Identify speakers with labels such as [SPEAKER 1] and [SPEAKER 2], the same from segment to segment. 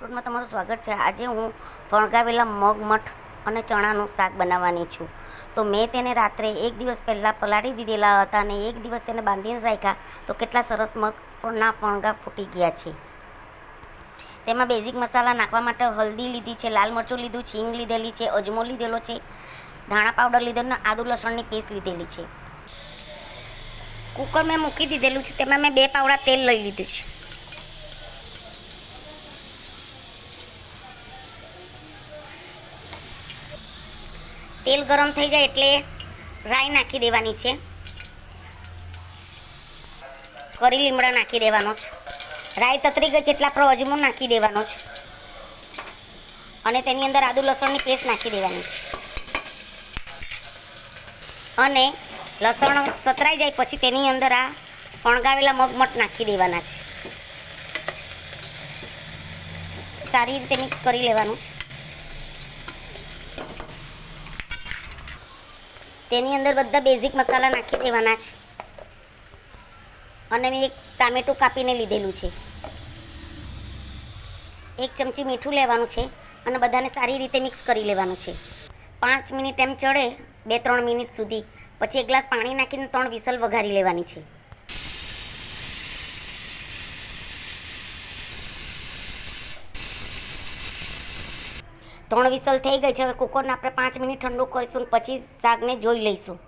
[SPEAKER 1] ફૂડમાં તમારું સ્વાગત છે। આજે હું ફણગાવેલા મગ મઠ અને ચણાનું શાક બનાવવાની છું। તો મેં તેને રાત્રે એક દિવસ પહેલાં પલાળી દીધેલા હતા અને એક દિવસ તેને બાંધીને રાખ્યા તો કેટલા સરસ મગના ફણગા ફૂટી ગયા છે। તેમાં બેઝિક મસાલા નાખવા માટે હલ્દી લીધી છે, લાલ મરચું લીધું, હિંગ લીધેલી છે, અજમો લીધેલો છે, ધાણા પાવડર લીધેલો અને આદુ લસણની પેસ્ટ લીધેલી છે। કુકર મેં મૂકી દીધેલું છે, તેમાં મેં 2 પાવડા તેલ લઈ લીધું છે। તેલ ગરમ થઈ જાય એટલે રાઈ નાખી દેવાની છે, કરી લીમડા નાખી દેવાનો છે। રાઈ તતરી ગઈ છે એટલે આપણો અજમો નાખી દેવાનો છે અને તેની અંદર આદુ લસણની પેસ્ટ નાખી દેવાની છે અને લસણ સતરાઈ જાય પછી તેની અંદર આ ફણગાવેલા મગમઠ નાખી દેવાના છે। સારી રીતે મિક્સ કરી લેવાનું છે। તેની અંદર બધા બેઝિક મસાલા નાખી દેવાના છે અને મેં એક ટામેટું કાપીને લીધેલું છે। 1 ચમચી મીઠું લેવાનું છે અને બધાને સારી રીતે મિક્સ કરી લેવાનું છે। 5 મિનિટ એમ ચડે 2-3 મિનિટ સુધી, પછી 1 ગ્લાસ પાણી નાખીને 3 વિસલ વઘારી લેવાની છે। ત્રણ વિસલ થઈ ગઈ છે। હવે કુકરને આપણે 5 મિનિટ ઠંડુ કરીશું પછી શાકને જોઈ લઈશું।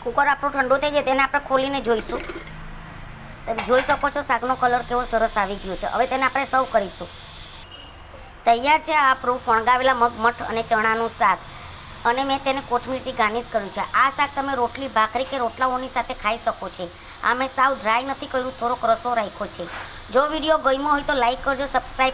[SPEAKER 1] કુકર આપણું ઠંડુ થઈ જાય તેને આપણે ખોલીને જોઈશું। તમે જોઈ શકો છો શાકનો કલર કેવો સરસ આવી ગયો છે। હવે તેને આપણે સર્વ કરીશું। તૈયાર છે આપણું ફણગાવેલા મગમઠ અને ચણાનું શાક અને મેં તેને કોથમીરથી ગાર્નિશ કર્યું છે। આ શાક તમે રોટલી, ભાખરી કે રોટલાઓની સાથે ખાઈ શકો છો। આ મેં સાવ ડ્રાય નથી કર્યું, થોડોક રસો રાખ્યો છે। જો વિડીયો ગમ્યો હોય તો લાઈક કરજો, સબસ્ક્રાઈબ